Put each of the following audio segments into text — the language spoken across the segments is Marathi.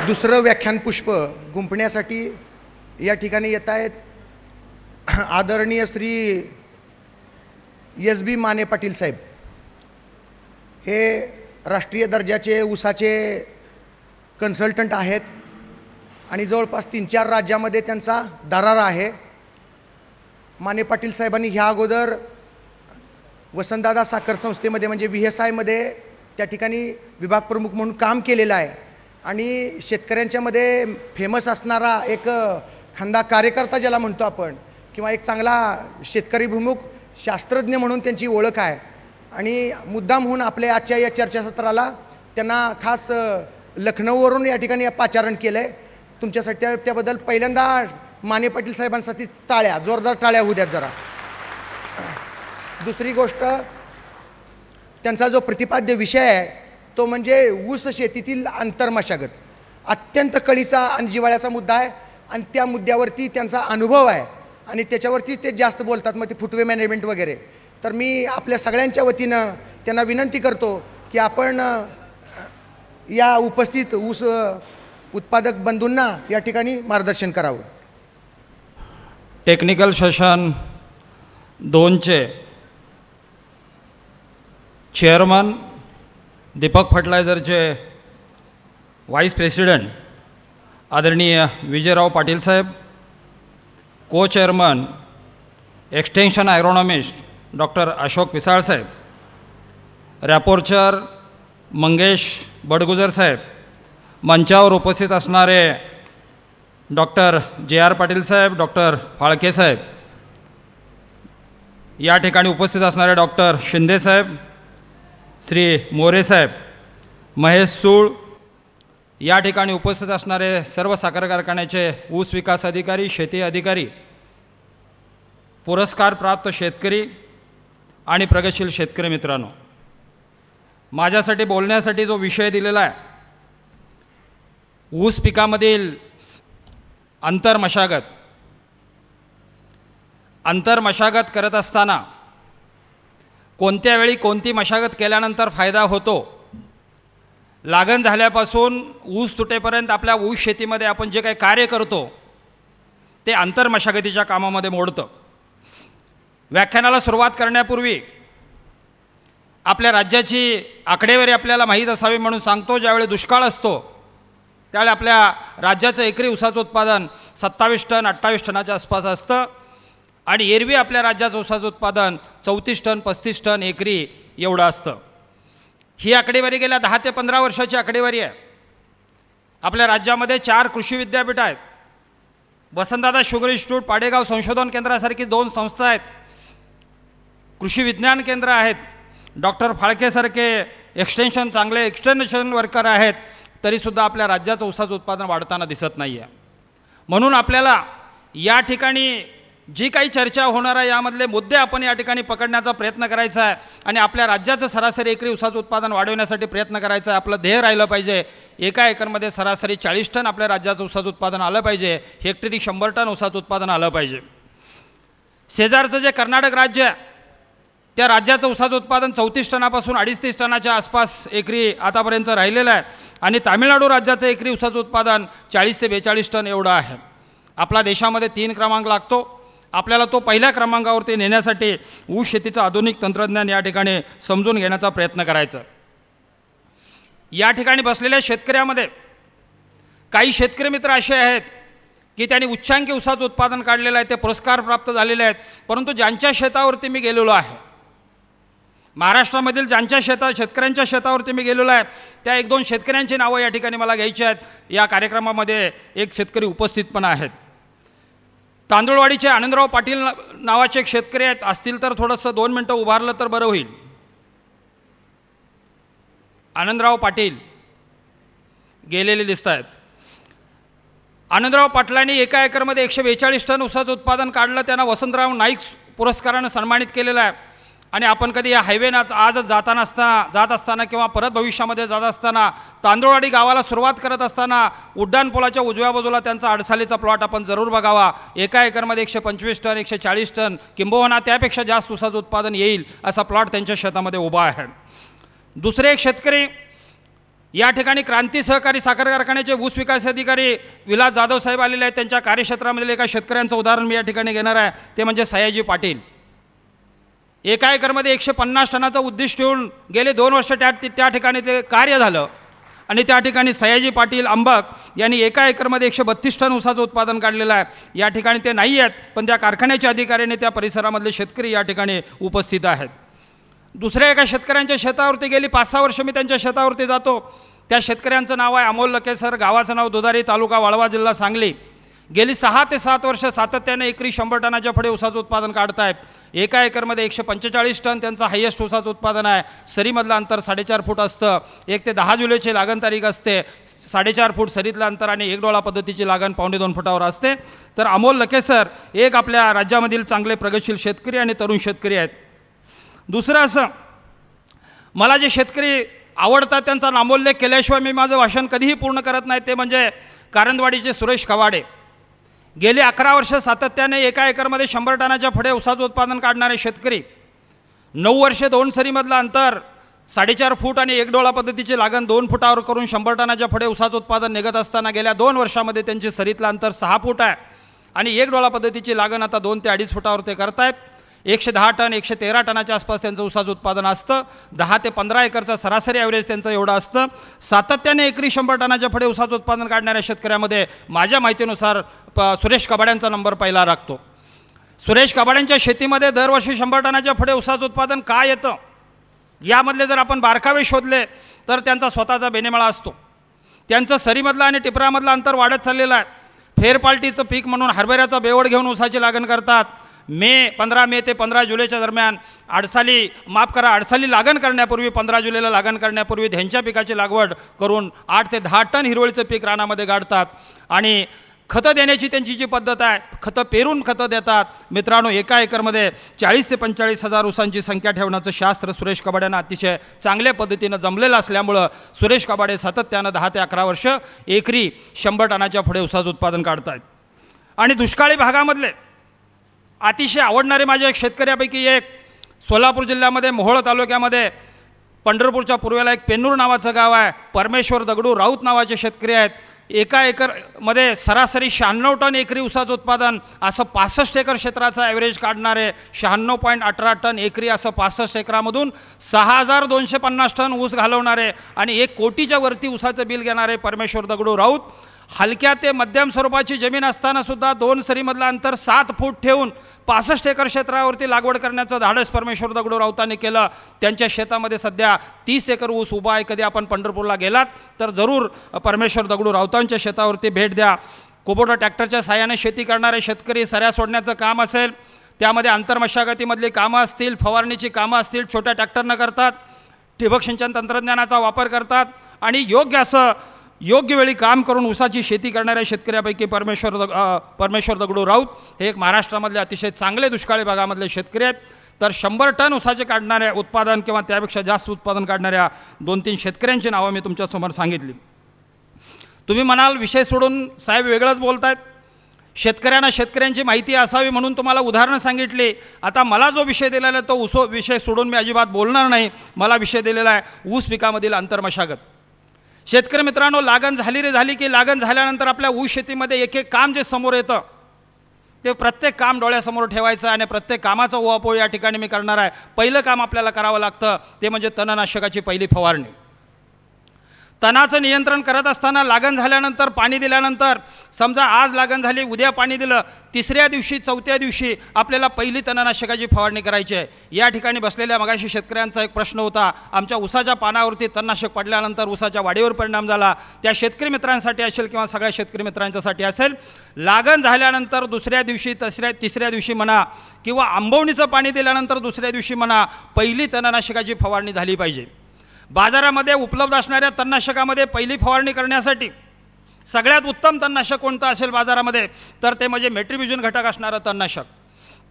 दुसरं व्याख्यानपुष्प गुंफण्यासाठी या ठिकाणी येत आहेत आदरणीय श्री एस.बी. माने पाटील साहेब. हे राष्ट्रीय दर्जाचे ऊसाचे कन्सल्टंट आहेत आणि जवळपास 3-4 राज्यामध्ये त्यांचा दरारा आहे. माने पाटील साहेबांनी ह्या अगोदर वसंतदादा साखर संस्थेमध्ये म्हणजे VSIमध्ये त्या ठिकाणी विभाग प्रमुख म्हणून काम केलेलं आहे आणि शेतकऱ्यांच्यामध्ये फेमस असणारा एक खंदा कार्यकर्ता ज्याला म्हणतो आपण, किंवा एक चांगला शेतकरीभिमुख शास्त्रज्ञ म्हणून त्यांची ओळख आहे. आणि मुद्दाम होऊन आपल्या आजच्या या चर्चासत्राला त्यांना खास लखनौवरून या ठिकाणी पाचारण केलं आहे. तुमच्यासाठी त्याबद्दल पहिल्यांदा माने पाटील साहेबांसाठी टाळ्या, जोरदार टाळ्या होऊ द्यात जरा. दुसरी गोष्ट, त्यांचा जो प्रतिपाद्य विषय आहे तो म्हणजे ऊस शेतीतील आंतरमशागत. अत्यंत कळीचा आणि जिव्हाळ्याचा मुद्दा आहे आणि त्या मुद्द्यावरती त्यांचा अनुभव आहे आणि त्याच्यावरती ते जास्त बोलतात, मग ते फुटवे मॅनेजमेंट वगैरे. तर मी आपल्या सगळ्यांच्या वतीनं त्यांना विनंती करतो की आपण या उपस्थित ऊस उत्पादक बंधूंना या ठिकाणी मार्गदर्शन करावं. टेक्निकल सेशन 2चे चेअरमन, दीपक फर्टिलायझरचे व्हाईस प्रेसिडेंट आदरणीय विजयराव पाटील साहेब, co chairman extension agronomist doctor Ashok Pisal साहेब, रॅपोर्चर मंगेश बडगुजर साहेब, मंचावर उपस्थित असणारे डॉक्टर JR पाटील साहेब, डॉक्टर फाळके साहेब, या ठिकाणी उपस्थित असणारे डॉक्टर शिंदे साहेब, श्री मोरे साहेब, महेश सूळ, या ठिकाणी उपस्थित असणारे सर्व साखर कारखान्याचे ऊस विकास अधिकारी, शेती अधिकारी, पुरस्कार प्राप्त शेतकरी आणि प्रगतशील शेतकरी मित्रांनो, माझ्यासाठी बोलण्यासाठी जो विषय दिलेला आहे, ऊस पिकामधील आंतरमशागत करत असताना कोणत्या वेळी कोणती मशागत केल्यानंतर फायदा होतो, लागण झाल्यापासून ऊस तुटेपर्यंत आपल्या ऊस शेतीमध्ये आपण जे काही कार्य करतो ते आंतरमशागतीच्या कामामध्ये मोडतं. व्याख्यानाला सुरुवात करण्यापूर्वी आपल्या राज्याची आकडेवारी आपल्याला माहीत असावी म्हणून सांगतो. ज्यावेळी दुष्काळ असतो त्यावेळी आपल्या राज्याचं एकरी ऊसाचं उत्पादन 27 टन 28 टनाच्या आसपास असतं आणि एरवी आपल्या राज्याचं ऊसाचं उत्पादन 34 टन 35 टन एकरी एवढं असतं. ही आकडेवारी गेल्या 10 ते 15 वर्षाची आकडेवारी आहे. आपल्या राज्यामध्ये 4 कृषी विद्यापीठ आहेत. वसंतदादा शुगर इन्स्टिट्यूट, पाडेगाव संशोधन केंद्रासारखी 2 संस्था आहेत. कृषी विज्ञान केंद्र आहेत. डॉक्टर फाळकेसारखे चांगले एक्सटेन्शन वर्कर आहेत. तरीसुद्धा आपल्या राज्याचं ऊसाचं उत्पादन वाढताना दिसत नाही आहे. म्हणून आपल्याला या ठिकाणी जी काही चर्चा होणार आहे यामधले मुद्दे आपण या ठिकाणी पकडण्याचा प्रयत्न करायचा आहे आणि आपल्या राज्याचं सरासरी एकरी ऊसाचं उत्पादन वाढवण्यासाठी प्रयत्न करायचा आहे. आपलं ध्येय राहिलं पाहिजे एका एकरमध्ये सरासरी 40 टन आपल्या राज्याचं ऊसाचं उत्पादन आलं पाहिजे. हेक्टरी 100 टन ऊसाचं उत्पादन आलं पाहिजे. शेजारचं जे कर्नाटक राज्य आहे त्या राज्याचं ऊसाचं उत्पादन 34 टनापासून 38 टनाच्या आसपास एकरी आतापर्यंत राहिलेलं आहे आणि तामिळनाडू राज्याचं एकरी ऊसाचं उत्पादन 40 ते 42 टन एवढं आहे. आपला देशामध्ये 3 क्रमांक लागतो. आपल्याला तो पहिल्या क्रमांकावरती नेण्यासाठी ऊस शेतीचं आधुनिक तंत्रज्ञान या ठिकाणी समजून घेण्याचा प्रयत्न करायचा. या ठिकाणी बसलेल्या शेतकऱ्यामध्ये काही शेतकरी मित्र असे आहेत की त्यांनी उच्चांकी ऊसाचं उत्पादन काढलेलं आहे, ते पुरस्कार प्राप्त झालेले आहेत. परंतु ज्यांच्या शेतावरती मी गेलेलो आहे, महाराष्ट्रामधील ज्यांच्या शेतकऱ्यांच्या शेतावरती मी गेलेलो आहे, त्या 1-2 शेतकऱ्यांची नावं या ठिकाणी मला घ्यायची आहेत. या कार्यक्रमामध्ये एक शेतकरी उपस्थित पण आहेत. तांदुळवाडीचे आनंदराव पाटील नावाचे एक शेतकरी आहेत. असतील तर थोडंसं 2 मिनटं उभारलं तर बरं होईल. आनंदराव पाटील गेलेले दिसत आहेत. आनंदराव पाटलांनी एका एकरमध्ये 142 टन ऊसाचं उत्पादन काढलं. त्यांना वसंतराव नाईक पुरस्कारानं सन्मानित केलेलं आहे. आणि आपण कधी या हायवेनं आजच जात असताना किंवा परत भविष्यामध्ये जात असताना तांदुळवाडी गावाला सुरुवात करत असताना उड्डाणपुलाच्या उजव्या बाजूला त्यांचा अडसालीचा प्लॉट आपण जरूर बघावा. एका एकरमध्ये 125 टन 140 टन किंबहुना त्यापेक्षा जास्त ऊसाचं उत्पादन येईल असा प्लॉट त्यांच्या शेतामध्ये उभा आहे. दुसरे एक शेतकरी या ठिकाणी क्रांती सहकारी साखर कारखान्याचे ऊस विकास अधिकारी विलास जाधव साहेब आलेले आहेत. त्यांच्या कार्यक्षेत्रामधील एका शेतकऱ्यांचं उदाहरण मी या ठिकाणी घेणार आहे, ते म्हणजे सयाजी पाटील. एका एकरमध्ये 150 टनाचं उद्दिष्ट ठेवून गेले 2 वर्ष त्या ठिकाणी ते कार्य झालं आणि त्या ठिकाणी सयाजी पाटील अंबक यांनी एका एकरमध्ये 132 टन ऊसाचं उत्पादन काढलेलं आहे. या ठिकाणी ते नाही आहेत, पण त्या कारखान्याच्या अधिकाऱ्याने त्या परिसरामधले शेतकरी या ठिकाणी उपस्थित आहेत. दुसऱ्या एका शेतकऱ्यांच्या शेतावरती गेली 5-6 वर्ष मी त्यांच्या शेतावरती जातो. त्या शेतकऱ्यांचं नाव आहे अमोल लकेसर, गावाचं नाव दुधारी, तालुका वाळवा, जिल्हा सांगली. गेली 6 ते 7 वर्ष सातत्याने एकरी 100 टनाच्या पुढे ऊसाचं उत्पादन काढतायत. एका एकरमध्ये 145 टन त्यांचं हायेस्ट ऊसाचं उत्पादन आहे. सरीमधलं अंतर 4.5 फूट असतं. 1 ते 10 जुलैची लागण तारीख असते. 4.5 फूट सरीतलं अंतर आणि 1 डोळा पद्धतीची लागण 2.25 फुटावर असते. तर अमोल लकेसर एक आपल्या राज्यामधील चांगले प्रगतशील शेतकरी आणि तरुण शेतकरी आहेत. दुसरं असं, मला जे शेतकरी आवडतात त्यांचा नामोल्लेख केल्याशिवाय मी माझं भाषण कधीही पूर्ण करत नाही, ते म्हणजे कारंदवाडीचे सुरेश कवाडे. गेली 11 वर्ष सातत्याने एका एकरमध्ये 100 टनाच्या पुढे ऊसाचं उत्पादन काढणारे शेतकरी. 9 वर्षे 2 सरीमधलं अंतर 4.5 फूट आणि 1 डोळा पद्धतीची लागण 2 फुटावर करून 100 टनाच्या पुढे ऊसाचं उत्पादन निघत असताना गेल्या 2 वर्षामध्ये त्यांची सरीतलं अंतर 6 फूट आहे आणि 1 डोळा पद्धतीची लागण आता 2 ते 2.5 फुटावर ते करतायत. 110 टन 113 टनाच्या आसपास त्यांचं ऊसाचं उत्पादन असतं. 10 ते 15 एकरचं सरासरी ॲव्हरेज त्यांचं एवढं असतं. सातत्याने एकरी 100 टनाच्या पुढे ऊसाचं उत्पादन काढणाऱ्या शेतकऱ्यामध्ये माझ्या माहितीनुसार सुरेश कबाड्यांचा नंबर पहिला लागतो. सुरेश कबाड्यांच्या शेतीमध्ये दरवर्षी 100 टनाच्या पुढे ऊसाचं उत्पादन का येतं, यामधले जर आपण बारकावे शोधले तर त्यांचा स्वतःचा बेनेमाळा असतो. त्यांचं सरीमधलं आणि टिपरामधलं अंतर वाढत चाललेलं आहे. फेरपाल्टीचं पीक म्हणून हरभऱ्याचा बेवड घेऊन ऊसाची लागण करतात. 15 मे ते 15 जुलैच्या दरम्यान अडसाली लागण करण्यापूर्वी 15 जुलैला लागण करण्यापूर्वी ह्यांच्या पिकाची लागवड करून 8 ते 10 टन हिरवळीचं पीक रानामध्ये गाडतात आणि खतं देण्याची त्यांची जी पद्धत आहे, खतं पेरून खतं देतात. मित्रांनो, एका एकरमध्ये 40 ते 45 हजार ऊसांची संख्या ठेवण्याचं शास्त्र सुरेश कबाड्यांना अतिशय चांगल्या पद्धतीनं जमलेलं असल्यामुळं सुरेश कबाडे सातत्यानं 10 ते 11 वर्ष एकरी 100 टनाच्या पुढे ऊसाचं उत्पादन काढत आहेत. आणि दुष्काळी भागामधले अतिशय आवडणारे माझ्या एक शेतकऱ्यापैकी एक, सोलापूर जिल्ह्यामध्ये मोहोळ तालुक्यामध्ये पंढरपूरच्या पूर्वेला एक पेन्नूर नावाचं गाव आहे. परमेश्वर दगडू राऊत नावाचे शेतकरी आहेत. एका एकरमध्ये सरासरी 96 टन एकरी ऊसाचं उत्पादन, असं 65 एकर क्षेत्राचं ॲव्हरेज काढणारे 96.18 टन एकरी, असं 65 एकरामधून 6250 टन ऊस घालवणारे आणि 1 कोटीच्या वरती ऊसाचं बिल घेणारे परमेश्वर दगडू राऊत. हलक्या ते मध्यम स्वरूपाची जमीन असतानासुद्धा 2 सरीमधलं अंतर 7 फूट ठेवून 65 एकर क्षेत्रावरती लागवड करण्याचं धाडस परमेश्वर दगडू राऊतांनी केलं. त्यांच्या शेतामध्ये सध्या 30 एकर ऊस उभा आहे. कधी आपण पंढरपूरला गेलात तर जरूर परमेश्वर दगडू राऊतांच्या शेतावरती भेट द्या. कुबोटा ट्रॅक्टरच्या साहाय्याने शेती करणारे शेतकरी, सऱ्या सोडण्याचं काम असेल, त्यामध्ये आंतरमशागतीमधली कामं असतील, फवारणीची कामं असतील, छोट्या ट्रॅक्टरनं करतात. ठिबक सिंचन तंत्रज्ञानाचा वापर करतात आणि योग्य वेळी काम करून ऊसाची शेती करणाऱ्या शेतकऱ्यापैकी परमेश्वर दगडू राऊत हे एक महाराष्ट्रामधले अतिशय चांगले दुष्काळी भागामधले शेतकरी आहेत. तर 100 टन ऊसाचे काढणाऱ्या उत्पादन किंवा त्यापेक्षा जास्त उत्पादन काढणाऱ्या 2-3 शेतकऱ्यांची नावं मी तुमच्यासमोर सांगितली. तुम्ही म्हणाल विषय सोडून साहेब वेगळंच बोलत आहेत. शेतकऱ्यांची माहिती असावी म्हणून तुम्हाला उदाहरणं सांगितली. आता मला जो विषय दिलेला आहे तो विषय सोडून मी अजिबात बोलणार नाही. मला विषय दिलेला आहे ऊस पिकामधील आंतरमशागत. शेतकरी मित्रांनो, लागण झाली की लागण झाल्यानंतर आपल्या ऊस शेतीमध्ये एक काम जे समोर येतं ते प्रत्येक काम डोळ्यासमोर ठेवायचं आणि प्रत्येक कामाचा उहापोह या ठिकाणी मी करणार आहे. पहिलं काम आपल्याला करावं लागतं ते म्हणजे तणनाशकाची पहिली फवारणी. तणाचं नियंत्रण करत असताना लागण झाल्यानंतर पाणी दिल्यानंतर, समजा आज लागण झाली, उद्या पाणी दिलं, 3ऱ्या दिवशी 4थ्या दिवशी आपल्याला पहिली तणनाशकाची फवारणी करायची आहे. या ठिकाणी बसलेल्या मगाशी शेतकऱ्यांचा एक प्रश्न होता, आमच्या ऊसाच्या पानावरती तणनाशक पडल्यानंतर ऊसाच्या वाढीवर परिणाम झाला. त्या शेतकरी मित्रांसाठी असेल किंवा सगळ्या शेतकरी मित्रांच्यासाठी असेल, लागण झाल्यानंतर 2ऱ्या दिवशी 3ऱ्या दिवशी म्हणा किंवा आंबवणीचं पाणी दिल्यानंतर 2ऱ्या दिवशी म्हणा, पहिली तणनाशकाची फवारणी झाली पाहिजे. बाजारामध्ये उपलब्ध असणाऱ्या तणनाशकामध्ये पहिली फवारणी करण्यासाठी सगळ्यात उत्तम तणनाशक कोणतं असेल बाजारामध्ये तर ते म्हणजे मेट्रिब्युजन घटक असणारं तणनाशक.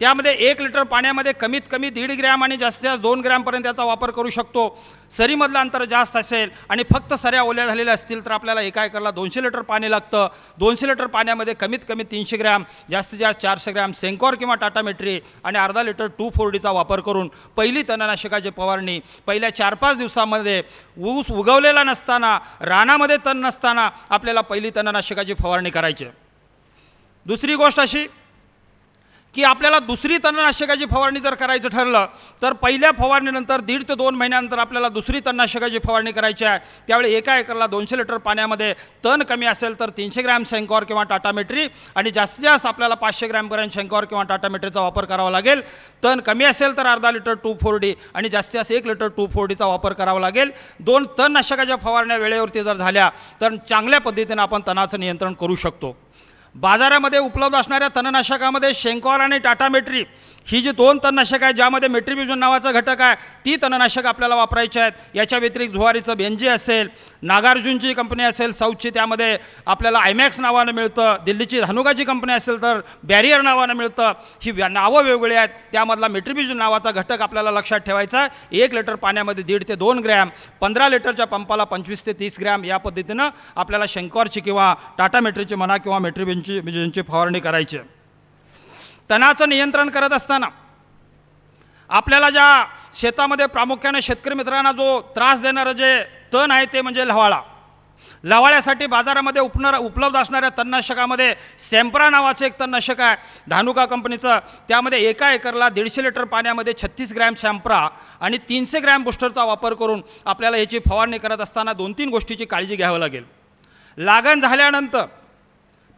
त्यामध्ये 1 लिटर पाण्यामध्ये कमीत कमी 1.5 ग्रॅम आणि जास्तीत जास्त 2 ग्रॅमपर्यंत याचा वापर करू शकतो. सरीमधलं अंतर जास्त असेल आणि फक्त सऱ्या ओल्या झालेल्या असतील तर आपल्याला एका एकरला 200 लिटर पाणी लागतं. 200 लिटर पाण्यामध्ये कमीत कमी 300 ग्रॅम जास्तीत जास्त 400 ग्रॅम सेंकॉर किंवा टाटामेट्री आणि अर्धा लिटर 2,4-Dचा वापर करून पहिली तणनाशकाची फवारणी पहिल्या 4-5 दिवसामध्ये ऊस उगवलेला नसताना, रानामध्ये तण नसताना आपल्याला पहिली तणनाशकाची फवारणी करायची. दुसरी गोष्ट अशी की आपल्याला दुसरी तणनाशकाची फवारणी जर करायचं ठरलं तर पहिल्या फवारणीनंतर 1.5 ते 2 महिन्यानंतर आपल्याला दुसरी तणनाशकाची फवारणी करायची आहे. त्यावेळी एका एकरला 200 लिटर पाण्यामध्ये तण कमी असेल तर 300 ग्रॅम सेंकॉर किंवा टाटामेट्री आणि जास्तीत जास्त आपल्याला 500 ग्रॅमपर्यंत सेंकॉर किंवा टाटामेट्रीचा वापर करावा लागेल. तण कमी असेल तर अर्धा लिटर 2,4-D आणि जास्तीत जास्त 1 लिटर 2,4-Dचा वापर करावा लागेल. 2 तणनाशकाच्या फवारण्या वेळेवरती जर झाल्या तर चांगल्या पद्धतीने आपण तणाचं नियंत्रण करू शकतो. बाजारामध्ये उपलब्ध असणाऱ्या तणनाशकामध्ये शेंकॉर आणि टाटामेट्री ही जी 2 तणनाशक आहेत ज्यामध्ये मेट्रिब्युजन नावाचा घटक आहे ती तणनाशक आपल्याला वापरायची आहेत. याच्या व्यतिरिक्त जुवारीचं बेंजी असेल, नागार्जुनची कंपनी असेल साऊथची त्यामध्ये आपल्याला आयमॅक्स नावानं मिळतं, दिल्लीची धानुकाची कंपनी असेल तर बॅरियर नावानं मिळतं. ही नावं वेगवेगळी आहेत. त्यामधला मेट्रिब्युजन नावाचा घटक आपल्याला लक्षात ठेवायचा आहे. 1 लिटर पाण्यामध्ये 1.5 ते 2 ग्रॅम, 15 लिटरच्या पंपाला 25 ते 30 ग्रॅम या पद्धतीनं आपल्याला शेंकॉरची किंवा टाटामेट्रीची म्हणा किंवा मेट्रिब्युजनची फवारणी करायची. तणाचं नियंत्रण करत असताना आपल्याला ज्या शेतामध्ये प्रामुख्याने शेतकरी मित्रांना जो त्रास देणारं जे तण आहे ते म्हणजे लव्हाळा. लव्हाळ्यासाठी बाजारामध्ये उपलब्ध असणाऱ्या तणनाशकामध्ये सॅम्प्रा नावाचं एक तणनाशक आहे धानुका कंपनीचं. त्यामध्ये एका एकरला 150 लिटर पाण्यामध्ये 36 ग्रॅम सॅम्प्रा आणि 300 ग्रॅम बुस्टरचा वापर करून आपल्याला याची फवारणी करत असताना 2-3 गोष्टीची काळजी घ्यावी लागेल. लागण झाल्यानंतर,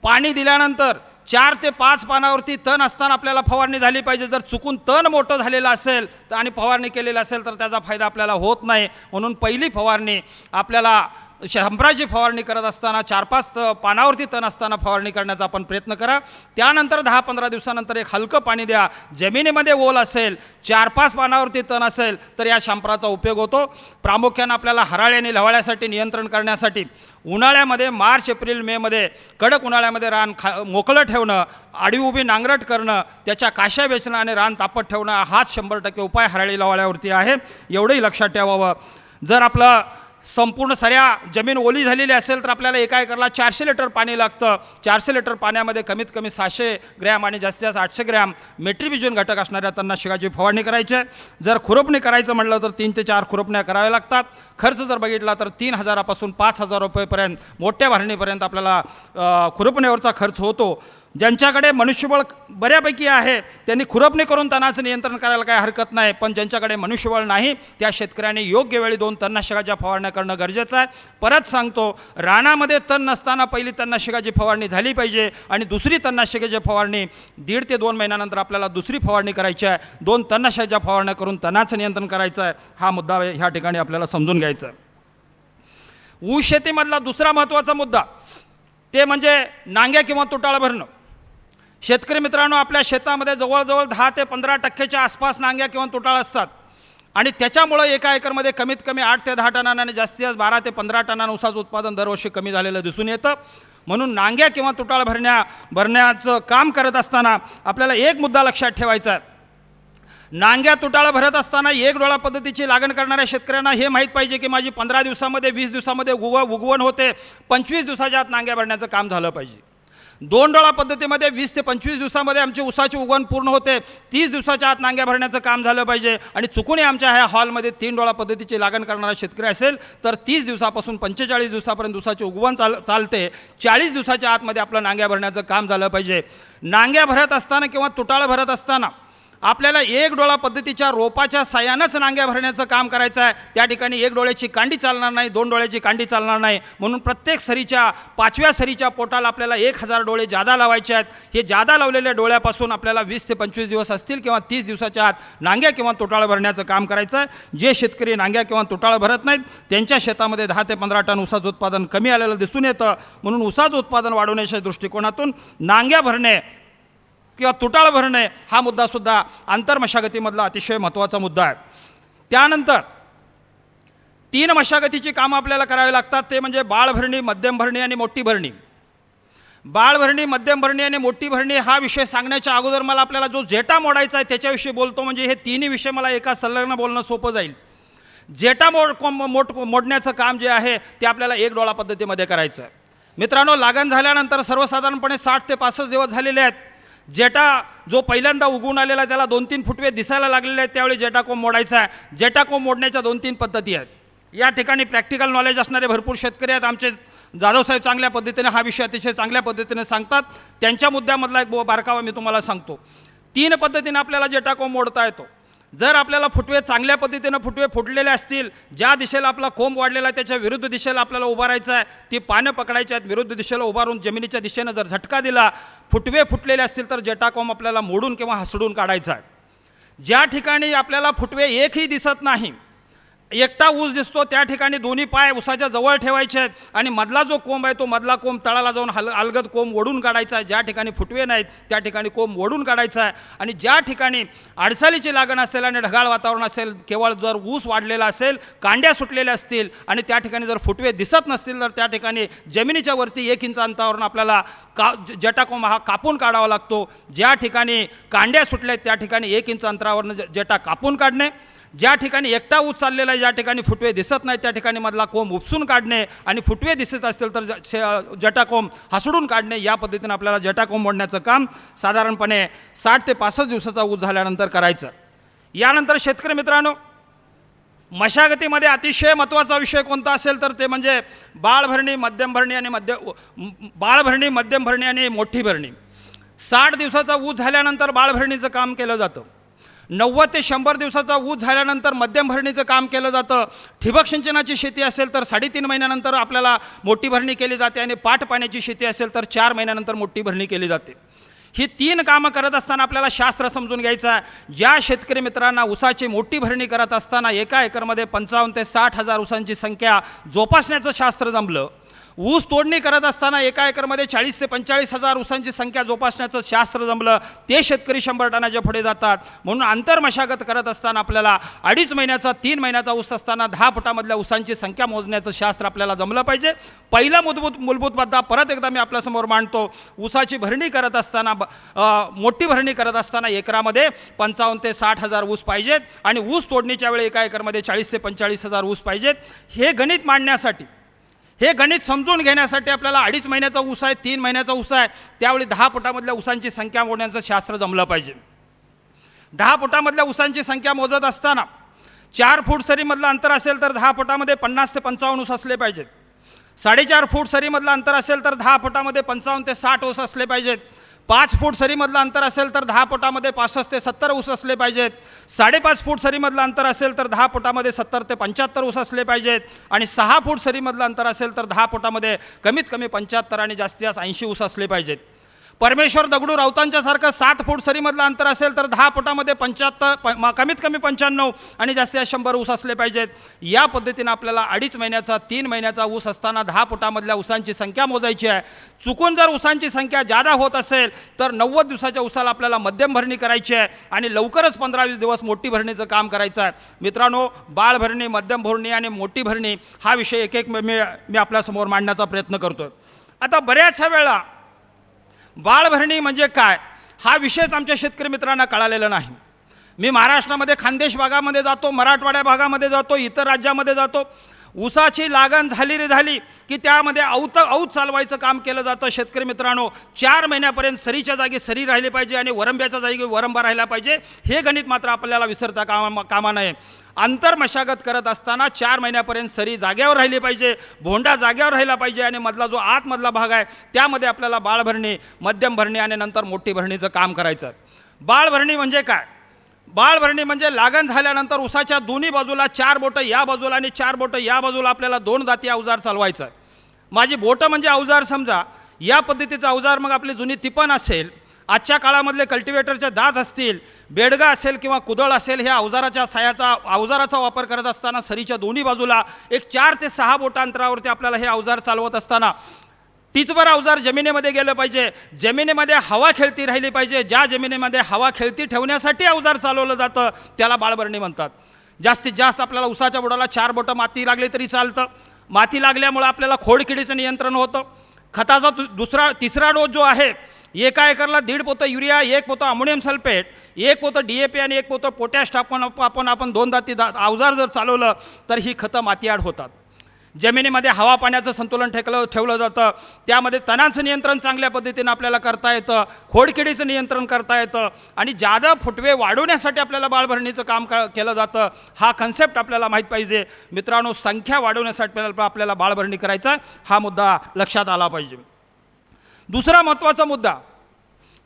पाणी दिल्यानंतर 4 ते 5 पानावरती तण असताना आपल्याला फवारणी झाली पाहिजे. जर चुकून तण मोठं झालेलं असेल आणि फवारणी केलेली असेल तर त्याचा फायदा आपल्याला होत नाही. म्हणून पहिली फवारणी आपल्याला शंभराची फवारणी करत असताना 4-5 पानावरती तण असताना फवारणी करण्याचा आपण प्रयत्न करा. त्यानंतर 10-15 दिवसानंतर एक हलकं पाणी द्या. जमिनीमध्ये ओल असेल, 4-5 पानावरती तण असेल तर या शंभराचा उपयोग होतो. प्रामुख्याने आपल्याला हराळी आणि लव्हाळ्यासाठी नियंत्रण करण्यासाठी उन्हाळ्यामध्ये मार्च, एप्रिल, मेमध्ये कडक उन्हाळ्यामध्ये रान मोकळं ठेवणं, आडी उभी नांगरट करणं, त्याच्या काश्या वेचणं आणि रान तापत ठेवणं हाच 100% उपाय हराळी लव्हाळ्यावरती आहे. एवढंही लक्षात ठेवावं. जर आपलं संपूर्ण साऱ्या जमीन ओली झालेली असेल तर आपल्याला एका एकरला 400 लिटर पाणी लागतं. 400 लिटर पाण्यामध्ये कमीत कमी 600 ग्रॅम आणि जास्तीत जास्त 800 ग्रॅम मेट्रिब्युजन घटक असणाऱ्या तणनाशकाची फवारणी करायची आहे. जर खुरपणी करायचं म्हटलं तर 3 ते 4 खुरपण्या कराव्या लागतात. खर्च जर बघितला तर 3,000 पासून 5,000 रुपयेपर्यंत मोठ्या भरणीपर्यंत आपल्याला खुरपणीवरचा खर्च होतो. ज्यांच्याकडे मनुष्यबळ बऱ्यापैकी आहे त्यांनी खुरपणी करून तणाचं नियंत्रण करायला काही हरकत नाही. पण ज्यांच्याकडे मनुष्यबळ नाही त्या शेतकऱ्यांनी योग्य वेळी 2 तणनाशकाच्या फवारण्या करणं गरजेचं आहे. परत सांगतो, रानामध्ये तण नसताना पहिली तणनाशकाची फवारणी झाली पाहिजे आणि दुसरी तणनाशकाची फवारणी 1.5 ते 2 महिन्यानंतर आपल्याला दुसरी फवारणी करायची आहे. 2 तणनाशकाच्या फवारण्या करून तणाचं नियंत्रण करायचं आहे. हा मुद्दा ह्या ठिकाणी आपल्याला समजून घ्यायचा आहे. ऊस शेतीमधला दुसरा महत्त्वाचा मुद्दा ते म्हणजे नांग्या किंवा तुटाळं भरणं. शेतकरी मित्रांनो, आपल्या शेतामध्ये जवळजवळ 10 ते 15% आसपास नांग्या किंवा तुटाळ असतात आणि त्याच्यामुळं एका एकरमध्ये कमीत कमी 8 ते 10 टनानं आणि जास्तीत जास्त 12 ते 15 टनानं ऊसाचं उत्पादन दरवर्षी कमी झालेलं दिसून येतं. म्हणून नांग्या किंवा तुटाळ भरण्याचं काम करत असताना आपल्याला एक मुद्दा लक्षात ठेवायचा आहे. नांग्या तुटाळं भरत असताना एक डोळा पद्धतीची लागण करणाऱ्या शेतकऱ्यांना हे माहीत पाहिजे की माझी 15 दिवसामध्ये 20 दिवसामध्ये उगवण होते, 25 दिवसाच्या आत नांग्या भरण्याचं काम झालं पाहिजे. 2 डोळा पद्धतीमध्ये 20 ते 25 दिवसामध्ये आमची ऊसाची उगवण पूर्ण होते, 30 दिवसाच्या आत नांग्या भरण्याचं काम झालं पाहिजे. आणि चुकूनही आमच्या ह्या हॉलमध्ये 3 डोळा पद्धतीची लागण करणारा शेतकरी असेल तर 30 दिवसापासून 45 दिवसापर्यंत ऊसाची उगवण चालते. 40 दिवसाच्या आतमध्ये आपलं नांग्या भरण्याचं काम झालं पाहिजे. नांग्या भरत असताना किंवा तुटाळं भरत असताना आपल्याला 1 डोळा पद्धतीच्या रोपाच्या साह्यानंच नांग्या भरण्याचं काम करायचं आहे. त्या ठिकाणी 1 डोळ्याची कांडी चालणार नाही, 2 डोळ्याची कांडी चालणार नाही. म्हणून प्रत्येक सरीच्या 5व्या सरीच्या पोटाला आपल्याला 1000 डोळे जादा लावायचे आहेत. हे जादा लावलेल्या डोळ्यापासून आपल्याला 20 ते 25 दिवस असतील किंवा 30 दिवसाच्या आत नांग्या किंवा तुटाळं भरण्याचं काम करायचं आहे. जे शेतकरी नांग्या किंवा तुटाळं भरत नाहीत त्यांच्या शेतामध्ये 10 ते 15 टन ऊसाचं उत्पादन कमी आलेलं दिसून येतं. म्हणून ऊसाचं उत्पादन वाढवण्याच्या दृष्टिकोनातून नांग्या भरणे किंवा तुटाळ भरणे हा मुद्दासुद्धा आंतरमशागतीमधला अतिशय महत्त्वाचा मुद्दा आहे. त्यानंतर 3 मशागतीची कामं आपल्याला करावी लागतात. ते म्हणजे बाळ भरणी, मध्यम भरणी आणि मोठी भरणी. बाळभरणी, मध्यम भरणी आणि मोठी भरणी हा विषय सांगण्याच्या अगोदर मला आपल्याला जो जेटा मोडायचा आहे त्याच्याविषयी बोलतो, म्हणजे हे तिन्ही विषय मला एका संलग्न बोलणं सोपं जाईल. जेटा मोडण्याचं काम जे आहे ते आपल्याला एक डोळा पद्धतीमध्ये करायचं आहे. मित्रांनो, लागण झाल्यानंतर सर्वसाधारणपणे 60 ते 65 दिवस झालेले आहेत. जेटा जो पहिल्यांदा उगवून आलेला आहे त्याला 2-3 फुटवे दिसायला लागलेले आहेत, त्यावेळी जेटा कोंब मोडायचा आहे. जेटा कोंब मोडण्याच्या 2-3 पद्धती आहेत. या ठिकाणी प्रॅक्टिकल नॉलेज असणारे भरपूर शेतकरी आहेत. आमचे जाधव साहेब चांगल्या पद्धतीने हा विषय अतिशय चांगल्या पद्धतीने सांगतात. त्यांच्या मुद्द्यामधला एक बारकावा मी तुम्हाला सांगतो. 3 पद्धतीने आपल्याला जेटा कोंब मोडता येतो. जर आपल्याला फुटवे चांगल्या पद्धतीनं फुटवे फुटलेले असतील, ज्या दिशेला आपला कोंब वाढलेला आहे त्याच्या विरुद्ध दिशेला आपल्याला उभारायचं आहे, ती पानं पकडायची आहेत, विरुद्ध दिशेला उभारून जमिनीच्या दिशेनं जर झटका दिला, फुटवे फुटलेले असतील तर जेटा कोंब आपल्याला मोडून किंवा हसडून काढायचा आहे. ज्या ठिकाणी आपल्याला फुटवे एकही दिसत नाही, एकटा ऊस दिसतो, त्या ठिकाणी दोन्ही पाय ऊसाच्या जवळ ठेवायचे आहेत आणि मधला जो कोंब आहे तो मधला कोंब तळाला जाऊन अलगद कोंब ओढून काढायचा आहे. ज्या ठिकाणी फुटवे नाहीत त्या ठिकाणी कोंब ओढून काढायचा आहे. आणि ज्या ठिकाणी अडसालीची लागण असेल आणि ढगाळ वातावरण असेल, केवळ जर ऊस वाढलेला असेल, कांड्या सुटलेल्या असतील आणि त्या ठिकाणी जर फुटवे दिसत नसतील तर त्या ठिकाणी जमिनीच्या वरती 1 इंच अंतरावरून आपल्याला जेटा कोंब हा कापून काढावा लागतो. ज्या ठिकाणी कांड्या सुटल्या त्या ठिकाणी 1 इंच अंतरावरून जेटा कापून काढणे. ज्या ठिकाणी एकटा ऊस चाललेला आहे, ज्या ठिकाणी फुटवे दिसत नाहीत त्या ठिकाणी मधला कोंब उपसून काढणे आणि फुटवे दिसत असतील तर जेटा कोंब हसडून काढणे. या पद्धतीने आपल्याला जेटा कोंब मोडण्याचं काम साधारणपणे 60 ते 65 दिवसाचा ऊस झाल्यानंतर करायचं. यानंतर शेतकरी मित्रांनो, मशागतीमध्ये अतिशय महत्त्वाचा विषय कोणता असेल तर ते म्हणजे बाळभरणी, मध्यम भरणी आणि मोठी भरणी. 60 दिवसाचा ऊस झाल्यानंतर बाळभरणीचं काम केलं जातं. 90 ते 100 दिवसाचा ऊस झाल्यानंतर मध्यम भरणीचं काम केलं जातं. ठिबक सिंचनाची शेती असेल तर 3.5 महिन्यानंतर आपल्याला मोठी भरणी केली जाते आणि पाट पाण्याची शेती असेल तर 4 महिन्यानंतर मोठी भरणी केली जाते. ही 3 कामं करत असताना आपल्याला शास्त्र समजून घ्यायचं आहे. ज्या शेतकरी मित्रांना ऊसाची मोठी भरणी करत असताना एका एकरमध्ये 55 ते 60 हजार ऊसांची संख्या जोपासण्याचं शास्त्र जमलं, ऊस तोडणी करत असताना एका एकरमध्ये 40 ते 45 हजार ऊसांची संख्या जोपासण्याचं शास्त्र जमलं, ते शेतकरी 100 टनाच्या पुढे जातात. म्हणून आंतरमशागत करत असताना आपल्याला 2.5 महिन्याचा 3 महिन्याचा ऊस असताना 10 फुटामधल्या ऊसांची संख्या मोजण्याचं शास्त्र आपल्याला जमलं पाहिजे. पहिला मूलभूत मुद्दा परत एकदा मी आपल्यासमोर मांडतो. ऊसाची भरणी करत असताना, मोठी भरणी करत असताना एकरामध्ये 55 ते 60 हजार ऊस पाहिजेत आणि ऊस तोडणीच्या वेळी एका एकरमध्ये 40 ते 45 हजार ऊस पाहिजेत. हे गणित मांडण्यासाठी, हे गणित समजून घेण्यासाठी आपल्याला 2.5 महिन्याचा ऊस आहे, 3 महिन्याचा ऊस आहे, त्यावेळी 10 फुटामधल्या ऊसांची संख्या मोजण्याचं शास्त्र जमलं पाहिजे. 10 फुटामधल्या ऊसांची संख्या मोजत असताना 4 फूट सरीमधलं अंतर असेल तर 10 फुटामध्ये 50 ते 55 ऊस असले पाहिजेत. 4.5 फूट सरीमधलं अंतर असेल तर 10 फुटामध्ये 55 ते 60 ऊस असले पाहिजेत. 5 फूट सरीमधलं अंतर असेल तर 10 फुटामध्ये 65 ते 70 ऊस असले पाहिजेत. 5.5 फूट सरीमधलं अंतर असेल तर 10 फुटामध्ये 70 ते 75 ऊस असले पाहिजेत. आणि 6 फूट सरीमधलं अंतर असेल तर 10 फुटामध्ये कमीत कमी 75 आणि जास्तीत जास्त 80 ऊस असले पाहिजेत. परमेश्वर दगडू राऊतांच्या सारखं 7 फूट सरीमधलं अंतर असेल तर 10 फुटामध्ये 75 कमीत कमी 95 आणि जास्तीत जास्त 100 ऊस असले पाहिजेत. या पद्धतीनं आपल्याला 2.5 महिन्याचा 3 महिन्याचा ऊस असताना 10 फुटामधल्या ऊसांची संख्या मोजायची आहे. चुकून जर ऊसांची संख्या जादा होत असेल तर 90 दिवसाच्या ऊसाला आपल्याला मध्यम भरणी करायची आहे आणि लवकरच 15-20 दिवस मोठी भरणीचं काम करायचं आहे. मित्रांनो, बाळ भरणी, मध्यम भरणी आणि मोठी भरणी हा विषय एक एक मी आपल्यासमोर मांडण्याचा प्रयत्न करतोय. आता बऱ्याचशा वेळा बाळभरणी म्हणजे काय हा विषयच आमच्या शेतकरी मित्रांना कळालेला नाही. मी महाराष्ट्रामध्ये खानदेश भागामध्ये जातो, मराठवाड्या भागामध्ये जातो, इतर राज्यामध्ये जातो. ऊसाची लागण झाली की त्यामध्ये औत चालवायचं काम केलं जातं. शेतकरी मित्रांनो, 4 महिन्यापर्यंत सरीच्या जागी सरी राहिली पाहिजे आणि वरंब्याच्या जागी वरंबा राहिला पाहिजे. हे गणित मात्र आपल्याला विसरता कामा नये. आंतरमशागत करत असताना 4 महिन्यापर्यंत सरी जाग्यावर राहिली पाहिजे, भोंडा जाग्यावर राहिला पाहिजे आणि मधला जो आतमधला भाग आहे त्यामध्ये आपल्याला बाळभरणी, मध्यम भरणी आणि नंतर मोठी भरणीचं काम करायचं. बाळभरणी म्हणजे काय? बाळभरणी म्हणजे लागण झाल्यानंतर ऊसाच्या दोन्ही बाजूला 4 बोटं या बाजूला आणि 4 बोटं या बाजूला आपल्याला 2 दाती अवजार चालवायचं आहे. माझी बोटं म्हणजे अवजार समजा. या पद्धतीचं अवजार मग आपली जुनी तिपण असेल, आजच्या काळामधले कल्टिवेटरचे दात असतील, बेडगा असेल किंवा कुदळ असेल, ह्या अवजाराचा वापर करत असताना सरीच्या दोन्ही बाजूला एक 4 ते 6 बोटा अंतरावरती आपल्याला हे अवजार चालवत असताना टीचभर अवजार जमिनीमध्ये गेलं पाहिजे. जमिनीमध्ये हवा खेळती राहिली पाहिजे. ज्या जमिनीमध्ये हवा खेळती ठेवण्यासाठी अवजार चालवलं जातं त्याला बाळभरणी म्हणतात. जास्तीत जास्त आपल्याला ऊसाच्या बुडाला 4 बोटं माती लागली तरी चालतं. माती लागल्यामुळं आपल्याला खोडकिडीचं नियंत्रण होतं. खताचा तिसरा डोस जो आहे, एका एकरला 1.5 पोतं युरिया, 1 पोतं अमोनियम सल्फेट, 1 पोतं DAP आणि 1 पोतं पोटॅश टाकून आपण 2 दाती अवजार जर चालवलं तर ही खतं मातीआड होतात. जमिनीमध्ये हवा पाण्याचं संतुलन ठेवलं जातं. त्यामध्ये तणांचं नियंत्रण चांगल्या पद्धतीनं आपल्याला करता येतं, खोडकिडीचं नियंत्रण करता येतं आणि जादा फुटवे वाढवण्यासाठी आपल्याला बाळभरणीचं काम केलं जातं. हा कन्सेप्ट आपल्याला माहीत पाहिजे. मित्रांनो, संख्या वाढवण्यासाठी आपल्याला बाळभरणी करायचा, हा मुद्दा लक्षात आला पाहिजे. दुसरा महत्त्वाचा मुद्दा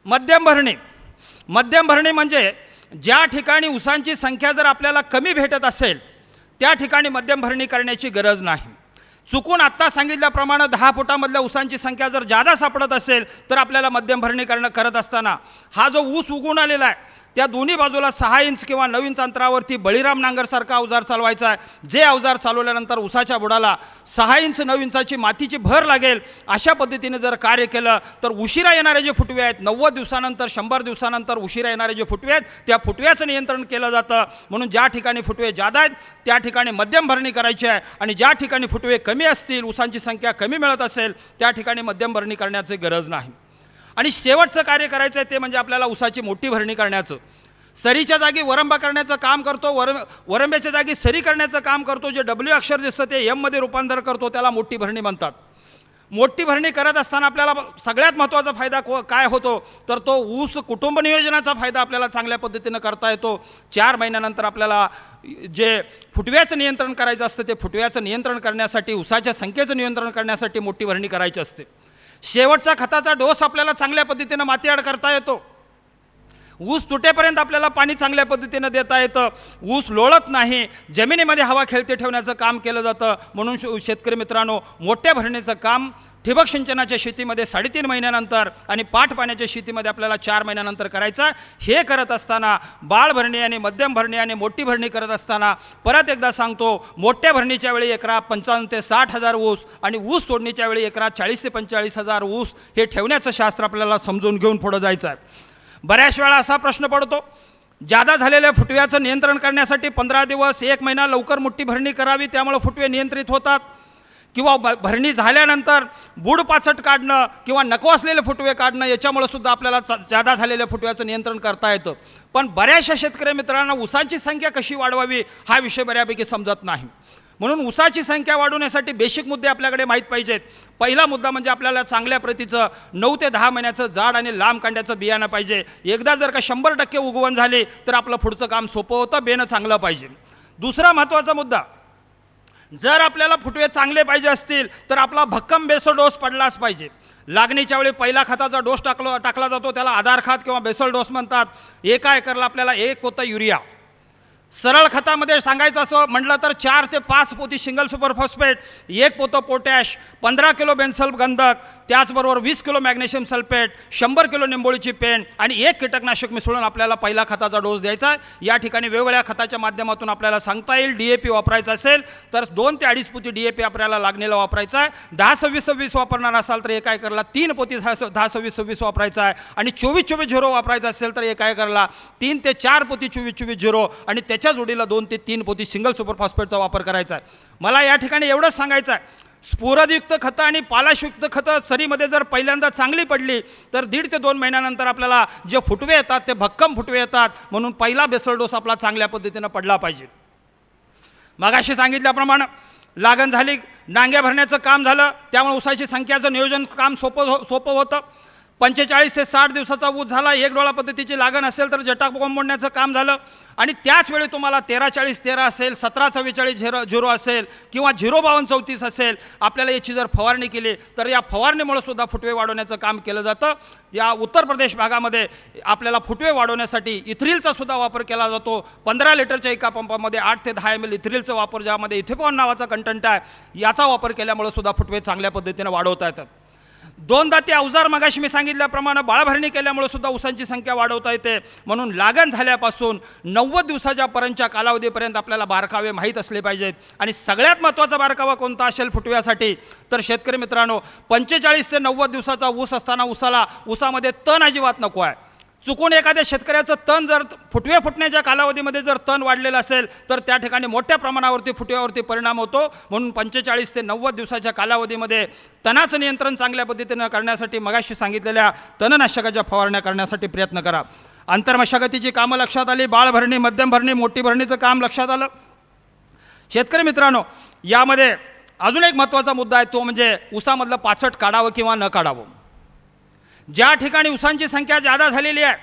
मध्यम भरणी. मध्यम भरणी म्हणजे ज्या ठिकाणी ऊसांची संख्या जर आपल्याला कमी भेटत असेल त्या ठिकाणी मध्यम भरणी करण्याची गरज नाही. चुकून आत्ता सांगितल्याप्रमाणे 10 फुटामधल्या ऊसांची संख्या जर जादा सापडत असेल तर आपल्याला मध्यम भरणी करत असताना हा जो ऊस उगवून आलेला आहे त्या दोन्ही बाजूला 6 इंच किंवा 9 इंच अंतरावरती बळीराम नांगरसारखा अवजार चालवायचा आहे. जे अवजार चालवल्यानंतर ऊसाच्या बुडाला 6 इंच 9 इंचाची मातीची भर लागेल अशा पद्धतीने जर कार्य केलं तर उशिरा येणारे जे फुटवे आहेत, 90 दिवसानंतर 100 दिवसानंतर उशिरा येणारे जे फुटवे आहेत त्या फुटव्याचं नियंत्रण केलं जातं. म्हणून ज्या ठिकाणी फुटवे जादा आहेत त्या ठिकाणी मध्यम भरणी करायची आहे आणि ज्या ठिकाणी फुटवे कमी असतील, ऊसांची संख्या कमी मिळत असेल त्या ठिकाणी मध्यम भरणी करण्याची गरज नाही. आणि शेवटचं कार्य करायचं आहे ते म्हणजे आपल्याला ऊसाची मोठी भरणी करण्याचं. सरीच्या जागी वरंबा करण्याचं काम करतो, वरंब्याच्या जागी सरी करण्याचं काम करतो. जे W अक्षर दिसतं ते M मध्ये रूपांतर करतो, त्याला मोठी भरणी म्हणतात. मोठी भरणी करत असताना आपल्याला सगळ्यात महत्त्वाचा फायदा काय होतो तर तो ऊस कुटुंब नियोजनाचा फायदा आपल्याला चांगल्या पद्धतीनं करता येतो. 4 महिन्यानंतर आपल्याला जे फुटव्याचं नियंत्रण करायचं असतं ते फुटव्याचं नियंत्रण करण्यासाठी, ऊसाच्या संख्येचं नियंत्रण करण्यासाठी मोठी भरणी करायची असते. शेवटचा खताचा डोस आपल्याला चांगल्या पद्धतीनं मातीआड करता येतो. ऊस तुटेपर्यंत आपल्याला पाणी चांगल्या पद्धतीनं देता येतं. ऊस लोळत नाही, जमिनीमध्ये हवा खेळते ठेवण्याचं काम केलं जातं. म्हणून शेतकरी मित्रांनो, मोठ्या भरणीचं काम ठिबक सिंचनाच्या शेतीमध्ये 3.5 महिन्यानंतर आणि पाठ पाण्याच्या शेतीमध्ये आपल्याला 4 महिन्यानंतर करायचं. हे करत असताना बाळ भरणी आणि मध्यम भरणी आणि मोठी भरणी करत असताना परत एकदा सांगतो, मोठ्या भरणीच्या वेळी एकरा 55,000 ते 60,000 ऊस आणि ऊस तोडणीच्या वेळी एकरा 40,000 ते 45,000 ऊस हे ठेवण्याचं शास्त्र आपल्याला समजून घेऊन पुढं जायचं आहे. बऱ्याच वेळा असा प्रश्न पडतो, जादा झालेल्या फुटव्याचं नियंत्रण करण्यासाठी 15 दिवस 1 महिना लवकर मोठी भरणी करावी, त्यामुळे फुटवे नियंत्रित होतात, किंवा भरणी झाल्यानंतर बूड पाचट काढणं किंवा नको असलेले फुटवे काढणं याच्यामुळे सुद्धा आपल्याला जादा झालेल्या फुटव्याचं नियंत्रण करता येतं. पण बऱ्याचशा शेतकरी मित्रांना ऊसाची संख्या कशी वाढवावी हा विषय बऱ्यापैकी समजत नाही. म्हणून ऊसाची संख्या वाढवण्यासाठी बेसिक मुद्दे आपल्याकडे माहीत पाहिजेत. पहिला मुद्दा म्हणजे आपल्याला चांगल्या प्रतीचं 9 ते 10 महिन्याचं जाड आणि लांब कांड्याचं बियाणं पाहिजे. एकदा जर का 100% उगवण झाले तर आपलं पुढचं काम सोपं होतं, बेणं चांगलं पाहिजे. दुसरा महत्त्वाचा मुद्दा, जर आपल्याला फुटवे चांगले पाहिजे असतील तर आपला भक्कम बेसल डोस पडलाच पाहिजे. लागणीच्या वेळी पहिला खताचा डोस टाकला जातो, त्याला आधार खत किंवा बेसल डोस म्हणतात. एका एकरला आपल्याला 1 पोतं युरिया, सरळ खतामध्ये सांगायचं असं म्हटलं तर 4 ते 5 पोती सिंगल सुपर फॉस्फेट, 1 पोतं पोटॅश, 15 किलो बेन्झल गंधक, त्याचबरोबर 20 किलो मॅग्नेशियम सल्फेट, 100 किलो निंबोळीची पेंड आणि 1 कीटकनाशक मिसळून आपल्याला पहिला खताचा डोस द्यायचा. या ठिकाणी वेगवेगळ्या खताच्या माध्यमातून आपल्याला सांगता येईल. DAP वापरायचं असेल तर 2 ते 2.5 पोती DAP आपल्याला लागणीला वापरायचा आहे. 10-26-26 वापरणार असाल तर एका एकरला 3 पोती 10-26-26 वापरायचा आहे. आणि 24-24-0 वापरायचं असेल तर एका एकरला 3 ते 4 पोती 24-24-0 आणि त्याच्या जोडीला 2 ते 3 पोती सिंगल सुपर फॉस्फेटचा वापर करायचा आहे. मला या ठिकाणी एवढंच सांगायचं आहे, स्फुरदयुक्त खतं आणि पालाशयुक्त खतं सरीमध्ये जर पहिल्यांदा चांगली पडली तर 1.5 ते 2 महिन्यानंतर आपल्याला जे फुटवे येतात ते भक्कम फुटवे येतात. म्हणून पहिला बेसल डोस आपला चांगल्या पद्धतीनं पडला पाहिजे. मगाशी सांगितल्याप्रमाणे लागण झाली, नांग्या भरण्याचं काम झालं, त्यामुळे ऊसाची संख्याचं नियोजन काम सोपं होतं. 45 ते 60 दिवसाचा ऊस झाला, 1 डोळा पद्धतीची लागण असेल तर जटा कोंबण्याचं काम झालं. आणि त्याच वेळी तुम्हाला 13-40-13 असेल, 17-44-0 असेल किंवा 0-52-34 असेल, आपल्याला याची जर फवारणी केली तर या फवारणीमुळे सुद्धा फुटवे वाढवण्याचं काम केलं जातं. या उत्तर प्रदेश भागामध्ये आपल्याला फुटवे वाढवण्यासाठी इथ्रिलचा सुद्धा वापर केला जातो. 15 लिटरच्या एका पंपामध्ये 8 ते 10 ml इथ्रिलचा वापर, ज्यामध्ये इथेपॉन नावाचा कंटेंट आहे, याचा वापर केल्यामुळे सुद्धा फुटवे चांगल्या पद्धतीने वाढवता येतात. 2 दाती अवजार मगाशी मी सांगितल्याप्रमाणे बाळभरणी केल्यामुळे सुद्धा ऊसांची संख्या वाढवता येते. म्हणून लागण झाल्यापासून 90 दिवसाच्या पर्यंतच्या कालावधीपर्यंत आपल्याला बारकावे माहीत असले पाहिजेत. आणि सगळ्यात महत्त्वाचा बारकावा कोणता असेल फुटव्यासाठी तर शेतकरी मित्रांनो, 45 ते 90 दिवसाचा ऊस असताना ऊसामध्ये तण अजिबात नको आहे. चुकून एखाद्या शेतकऱ्याचं तण जर फुटवे फुटण्याच्या कालावधीमध्ये जर तण वाढलेलं असेल तर त्या ठिकाणी मोठ्या प्रमाणावरती फुटव्यावरती परिणाम होतो. म्हणून 45 ते 90 दिवसाच्या कालावधीमध्ये तणाचं नियंत्रण चांगल्या पद्धतीनं करण्यासाठी मगाशी सांगितलेल्या तणनाशकाच्या फवारण्या करण्यासाठी प्रयत्न करा. आंतरमशागतीची कामं लक्षात आली. बाळ भरणी, मध्यम भरणी, मोठी भरणीचं काम लक्षात आलं. शेतकरी मित्रांनो, यामध्ये अजून एक महत्त्वाचा मुद्दा आहे, तो म्हणजे ऊसामधलं पाचट काढावं किंवा न काढावं. ज्या ठिकाणी ऊसांची संख्या जादा झालेली आहे,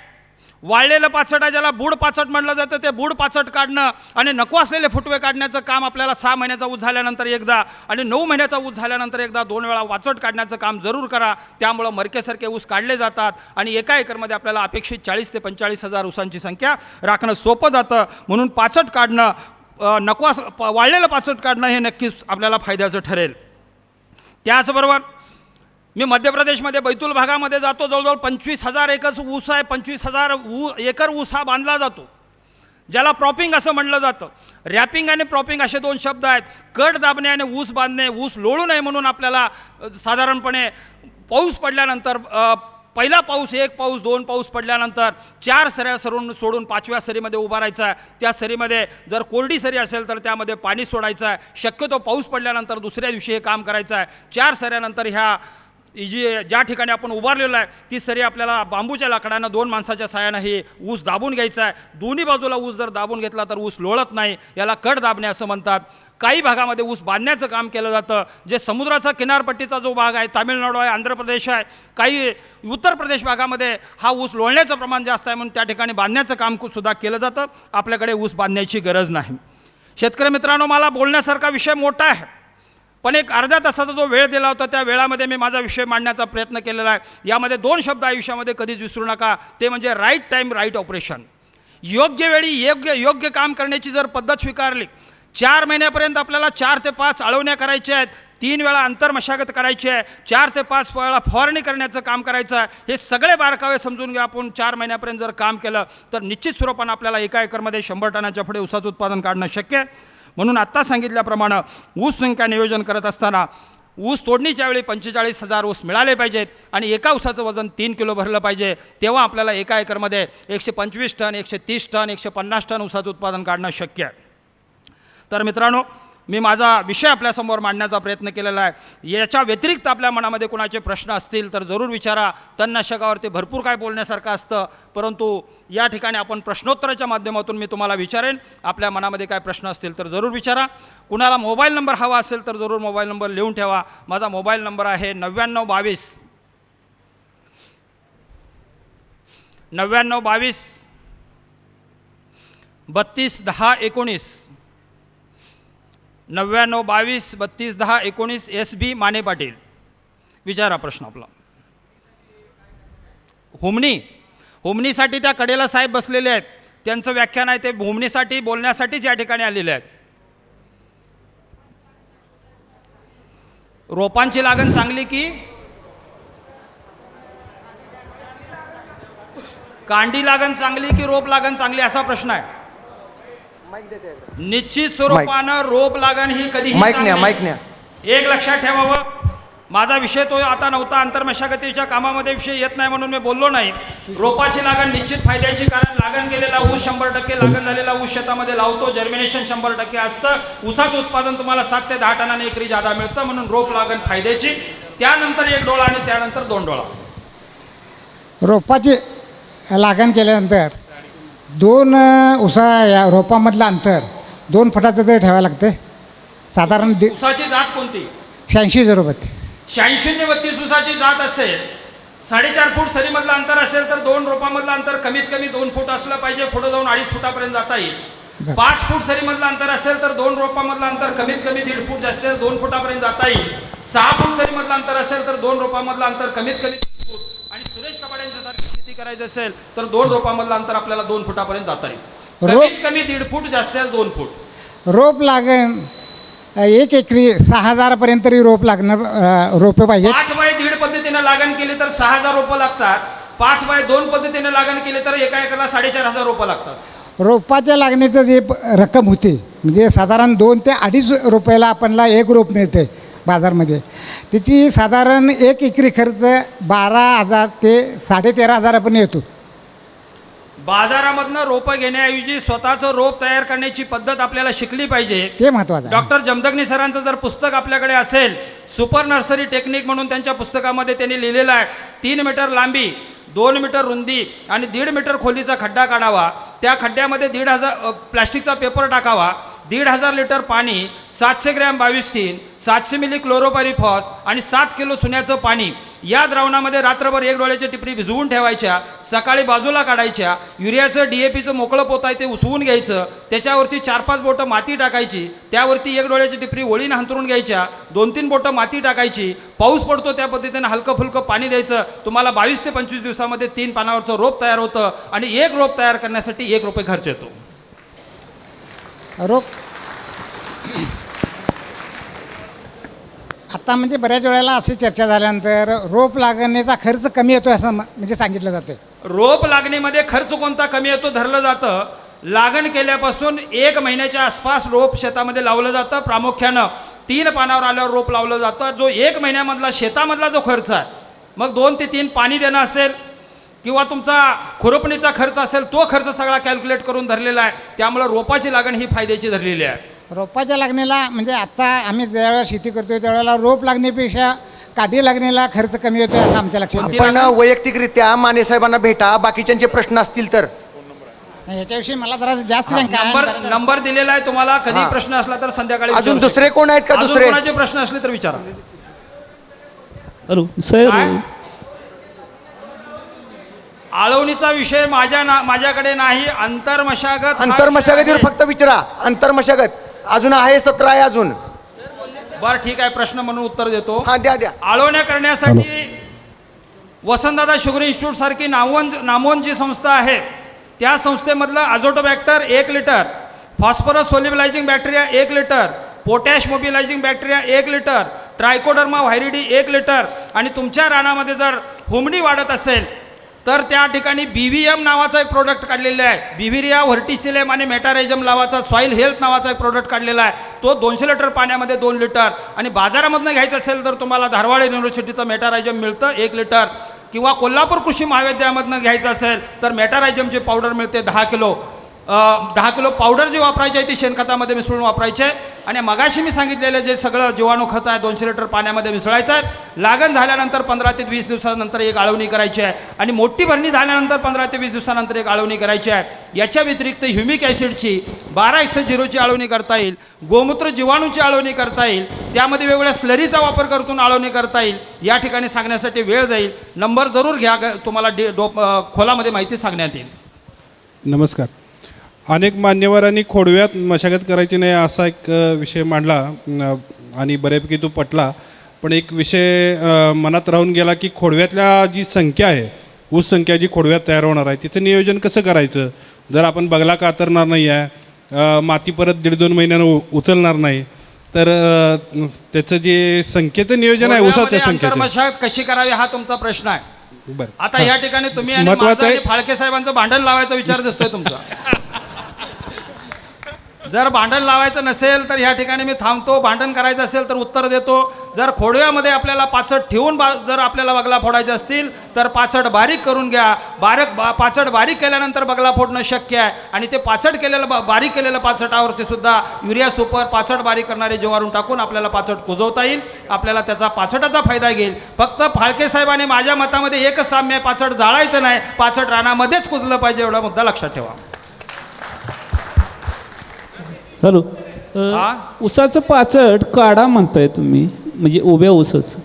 वाळलेलं पाचट आहे, ज्याला बूड पाचट म्हटलं जातं, ते बूड पाचट काढणं आणि नको असलेले फुटवे काढण्याचं काम आपल्याला 6 महिन्याचा ऊस झाल्यानंतर एकदा आणि 9 महिन्याचा ऊस झाल्यानंतर एकदा 2 वेळा वाचट काढण्याचं काम जरूर करा. त्यामुळं मरकेसारखे ऊस काढले जातात आणि एका एकरमध्ये आपल्याला अपेक्षित 40 ते 45 हजार ऊसांची संख्या राखणं सोपं जातं. म्हणून पाचट काढणं, नको असं वाळलेलं पाचट काढणं हे नक्कीच आपल्याला फायद्याचं ठरेल. त्याचबरोबर मी मध्य प्रदेशमध्ये बैतूल भागामध्ये जातो. जवळजवळ 25,000 एकर ऊस आहे. 25,000 एकर ऊस हा बांधला जातो, ज्याला प्रॉपिंग असं म्हटलं जातं. रॅपिंग आणि प्रॉपिंग असे 2 शब्द आहेत. कट दाबणे आणि ऊस बांधणे. ऊस लोळू नये म्हणून आपल्याला साधारणपणे पाऊस पडल्यानंतर पहिला पाऊस, 1 पाऊस, 2 पाऊस पडल्यानंतर 4 सऱ्या सोडून 5व्या सरीमध्ये उभा राहायचा आहे. त्या सरीमध्ये जर कोरडी सरी असेल तर त्यामध्ये पाणी सोडायचं आहे. शक्यतो पाऊस पडल्यानंतर दुसऱ्या दिवशी हे काम करायचं आहे. 4 सऱ्यानंतर ज्या ठिकाणी आपण उभारलेलं आहे ती सरी आपल्याला बांबूच्या लाकडानं 2 माणसाच्या साहाय्यानं हे ऊस दाबून घ्यायचा आहे. दोन्ही बाजूला ऊस जर दाबून घेतला तर ऊस लोळत नाही. याला कट दाबणे असं म्हणतात. काही भागामध्ये ऊस बांधण्याचं काम केलं जातं. जे समुद्राचा किनारपट्टीचा जो भाग आहे, तामिळनाडू आहे, आंध्र प्रदेश आहे, काही उत्तर प्रदेश भागामध्ये हा ऊस लोळण्याचं प्रमाण जास्त आहे, म्हणून त्या ठिकाणी बांधण्याचं काम सुद्धा केलं जातं. आपल्याकडे ऊस बांधण्याची गरज नाही. शेतकरी मित्रांनो, मला बोलण्यासारखा विषय मोठा आहे, पण एक अर्ध्या तासाचा जो वेळ दिला होता त्या वेळामध्ये मी माझा विषय मांडण्याचा प्रयत्न केलेला आहे. यामध्ये 2 शब्द आयुष्यामध्ये कधीच विसरू नका, ते म्हणजे राईट टाईम राईट ऑपरेशन. योग्य वेळी योग्य काम करण्याची जर पद्धत स्वीकारली, 4 महिन्यापर्यंत आपल्याला 4 ते 5 आळवण्या करायच्या आहेत, 3 वेळा अंतर्मशागत करायची आहे, 4 ते 5 वेळा फवारणी करण्याचं काम करायचं आहे. हे सगळे बारकावे समजून घ्या. आपण 4 महिन्यापर्यंत जर काम केलं तर निश्चित स्वरूपानं आपल्याला एका एकरमध्ये 100 टनाच्या पुढे ऊसाचं उत्पादन काढणं शक्य आहे. म्हणून आत्ता सांगितल्याप्रमाणे ऊस संख्या नियोजन करत असताना ऊस तोडणीच्या वेळी 45,000 ऊस मिळाले पाहिजेत आणि एका ऊसाचं वजन 3 किलो भरलं पाहिजे. तेव्हा आपल्याला एका एकरमध्ये 125 टन, 130 टन, 150 टन ऊसाचं उत्पादन काढणं शक्य आहे. तर मित्रांनो, मी माझा विषय आपल्यासमोर मांडण्याचा प्रयत्न केलेला आहे. याच्या व्यतिरिक्त आपल्या मनामध्ये कोणाचे प्रश्न असतील तर जरूर विचारा. तणनाशकावरती भरपूर काय बोलण्यासारखं असतं, परंतु या ठिकाणी आपण प्रश्नोत्तराच्या माध्यमातून मी तुम्हाला विचारेन. आपल्या मनामध्ये काय प्रश्न असतील तर जरूर विचारा. कुणाला मोबाईल नंबर हवा असेल तर जरूर मोबाईल नंबर लिहून ठेवा. माझा मोबाईल नंबर आहे 9922 32 10 19 9922 32 10 19. SB माने पाटील. विचारा प्रश्न आपला. हुमणीसाठी त्या कडेला साहेब बसलेले आहेत, त्यांचं व्याख्यान आहे, ते हुमणीसाठी बोलण्यासाठीच या ठिकाणी आलेले आहेत. रोपांची लागण चांगली की कांडी लागण चांगली की रोप लागण चांगली, असा प्रश्न आहे. निश्चित स्वरूपानं रोप लागण ही कधीही एक लक्षात ठेवावं. माझा विषय तो आता नव्हता, आंतरमशागतीच्या कामामध्ये विषय येत नाही म्हणून मी बोललो नाही. रोपाची लागण निश्चित फायद्याची, कारण लागण केलेला ऊस 100% लागण झालेला ऊस शेतामध्ये लावतो. जर्मिनेशन 100% असतं. ऊसाचं उत्पादन तुम्हाला 7 ते 10 टनाने एकरी जादा मिळतं, म्हणून रोप लागण फायद्याची. त्यानंतर 1 डोळा आणि त्यानंतर 2 डोळा. रोपाची लागण केल्यानंतर 2 या रोपामधलं अंतर 2 फुटाचं तरी ठेवावं लागते. साधारण ऊसाची जात कोणती? 86 86 ऊसाची जात असेल, 4.5 फूट सरीमधलं अंतर असेल तर 2 रोपामधलं अंतर कमीत कमी 2 फूट असलं पाहिजे. पुढे जाऊन 2.5 फुटापर्यंत जाता येईल. 5 फूट सरीमधलं अंतर असेल तर 2 रोपामधलं अंतर कमीत कमी 1.5 फूट, जास्तीत जास्त 2 फुटापर्यंत जाता येईल. 6 फूट सरीमधलं अंतर असेल तर 2 रोपामधलं अंतर कमीत कमी 3 फूट, आणि सुरेश कबाड्यांच्या सारखी शेती करायची असेल तर 2 रोपामधलं अंतर आपल्याला 2 फुटापर्यंत जाता येईल. कमीत कमी 1.5 फूट, जास्तीत जास्त 2 फूट. रोप लागण 1 एकरी 6,000 पर्यंत तरी रोप लागणं रोपे पाहिजे. 5x1.5 पद्धतीने लागण केली तर 6,000 रोपं लागतात. 5x2 पद्धतीने लागण केली तर एका एकरला 4,500 रोपं लागतात. रोपाच्या लागणीचं जे रक्कम होती, म्हणजे साधारण 2 ते 2.5 रुपयाला आपल्याला 1 रोप मिळते बाजारमध्ये. तिची साधारण 1 एकरी खर्च 12,000 ते 13,500 पण येतो. बाजारामधनं रोपं घेण्याऐवजी स्वतःचं रोप तयार करण्याची पद्धत आपल्याला शिकली पाहिजे. ते महत्त्वाचं आहे. डॉक्टर जमदग्नी सरांचं जर पुस्तक आपल्याकडे असेल, सुपर नर्सरी टेक्निक म्हणून त्यांच्या पुस्तकामध्ये त्यांनी लिहिलेलं आहे, 3 मीटर लांबी, 2 मीटर रुंदी आणि 1.5 मीटर खोलीचा खड्डा काढावा. त्या खड्ड्यामध्ये 1,500 प्लॅस्टिकचा पेपर टाकावा, 1,500 लिटर पाणी, 700 ग्रॅम 22 टीन, 700 मिली क्लोरोपायरिफॉस आणि 7 किलो चुन्याचं पाणी या द्रावणामध्ये रात्रभर 1 डोळ्याच्या टिपरी भिजवून ठेवायच्या, सकाळी बाजूला काढायच्या. युरियाचं DAPचं मोकळं पोत आहे ते उसवून घ्यायचं, त्याच्यावरती 4-5 बोटं माती टाकायची, त्यावरती 1 डोळ्याची टिपरी ओळीनं हंतरून घ्यायच्या, 2-3 बोटं माती टाकायची, पाऊस पडतो त्या पद्धतीनं हलकं फुलकं पाणी द्यायचं. तुम्हाला 22 ते 25 दिवसामध्ये 3 पानावरचं रोप तयार होतं आणि 1 रोप तयार करण्यासाठी 1 रुपये खर्च येतो. रोप आता म्हणजे बऱ्याच वेळेला अशी चर्चा झाल्यानंतर रोप लागण्याचा खर्च कमी येतो असं म्हणजे सांगितलं जातं. रोप लागणीमध्ये खर्च कोणता कमी येतो धरलं जातं. लागण केल्यापासून 1 महिन्याच्या आसपास रोप शेतामध्ये लावलं जातं. प्रामुख्यानं 3 पानावर आल्यावर रोप लावलं जातं. जो 1 महिन्यामधला शेतामधला जो खर्च आहे, मग 2 ते 3 पाणी देणं असेल किंवा तुमचा खुरपणीचा खर्च असेल, तो खर्च सगळा कॅल्क्युलेट करून धरलेला आहे. त्यामुळं रोपाची लागण ही फायद्याची धरलेली आहे. रोपाच्या लागणीला म्हणजे आता आम्ही ज्यावेळेला शेती करतोय त्यावेळेला रोप लागण्यापेक्षा काठी लागणीला खर्च कमी होतो असं आमच्या लक्षात येतं. आपण वैयक्तिकरित्या माने साहेबांना भेटा, बाकीच्यांचे प्रश्न असतील तर. याच्याविषयी मला जरा जास्त शंका आहे. नंबर दिलेला आहे तुम्हाला. कधी हा. प्रश्न असला तर संध्याकाळी अजून विचारू दुसरे कोण आहेत का? शकता. अजून दुसरे कोणाचे प्रश्न असले तर विचारा. Hello sir. काय? आळवणीचा विषय माझ्याकडे नाही. अंतर्मशागत अंतर्मशागतीवर फक्त विचारा. अंतर्मशागत अजून आहे, 17 आहे अजून. बरं ठीक आहे, प्रश्न म्हणून उत्तर देतो. हा द्या द्या. आळवण्या करण्यासाठी वसंतदादा शुगर इन्स्टिट्यूट सारखी नामवंत जी संस्था आहे, त्या संस्थेमधलं azotobacter 1 litre, phosphorus solubilising bacteria 1 litre, potash mobilising bacteria 1 litre, trichoderma viride 1 litre आणि तुमच्या रानामध्ये जर हुमणी वाढत असेल तर त्या ठिकाणी BVM नावाचा एक प्रोडक्ट काढलेला आहे. बिव्हिरिया व्हर्टिसिलेम आणि मेटारायझम नावाचा सॉईल हेल्थ नावाचा एक प्रोडक्ट काढलेला आहे. तो 200 लिटर पाण्यामध्ये 2 लिटर आणि बाजारामधनं घ्यायचं असेल तर तुम्हाला धारवाड युनिव्हर्सिटीचं मेटारायझम मिळतं 1 लिटर किंवा कोल्हापूर कृषी महाविद्यालयामधनं घ्यायचं असेल तर मेटारायझमची पावडर मिळते 10 किलो. 10 किलो पावडर जी वापरायची आहे ती शेणखतामध्ये मिसळून वापरायची आहे आणि मगाशी मी सांगितलेलं जे सगळं जीवाणू खत आहे 200 लिटर पाण्यामध्ये मिसळायचं आहे. लागण झाल्यानंतर 15 ते 20 दिवसानंतर एक आळवणी करायची आहे आणि मोठी भरणी झाल्यानंतर 15 ते 20 दिवसानंतर एक आळवणी करायची आहे. याच्या व्यतिरिक्त ह्युमिक ॲसिडची 12-1-0ची आळवणी करता येईल, गोमूत्र जीवाणूची आळवणी करता येईल, त्यामध्ये वेगवेगळ्या स्लरीचा वापर करून आळवणी करता येईल. या ठिकाणी सांगण्यासाठी वेळ जाईल. नंबर जरूर घ्या, तुम्हाला खोलामध्ये माहिती सांगण्यात येईल. नमस्कार. अनेक मान्यवरांनी खोडव्यात मशागत करायची नाही असा एक विषय मांडला आणि बऱ्यापैकी तो पटला. पण एक विषय मनात राहून गेला की खोडव्यातल्या जी संख्या आहे, ऊस संख्या जी खोडव्यात तयार होणार आहे, तिचं नियोजन कसं करायचं. जर आपण बगला कातरणार नाही आहे, माती परत 1.5-2 महिन्यानं उचलणार नाही तर त्याचं जे संख्येचं नियोजन आहे ऊसाच्या संख्येचं मशागत कशी करावी हा तुमचा प्रश्न आहे. बरं. आता या ठिकाणी तुम्ही आणि महत्त्वाचं माझं आहे. आणि फाळके साहेबांचं भांडण लावायचा विचार दिसतोय तुमचा. जर भांडण लावायचं नसेल तर या ठिकाणी मी थांबतो. भांडण करायचं असेल तर उत्तर देतो. जर खोडव्यामध्ये आपल्याला पाचट ठेवून जर आपल्याला बगला फोडायचे असतील तर पाचट बारीक करून घ्या. पाचट बारीक केल्यानंतर बगला फोडणं शक्य आहे आणि ते पाचट केलेलं बारीक केलेलं पाचटावरती सुद्धा युरिया सुपर पाचट बारीक करणारे जीवाणू टाकून आपल्याला पाचट कुजवता येईल. आपल्याला त्याचा पाचटाचा फायदा घेईल. फक्त फाळके साहेबांनी माझ्या मतामध्ये एकच साम्य आहे, पाचट जाळायचं नाही, पाचट रानामध्येच कुजलं पाहिजे एवढा मुद्दा लक्षात ठेवा. हॅलो. हा? ऊसाचं पाचट काढा म्हणताय तुम्ही, म्हणजे उभ्या ऊसाचं.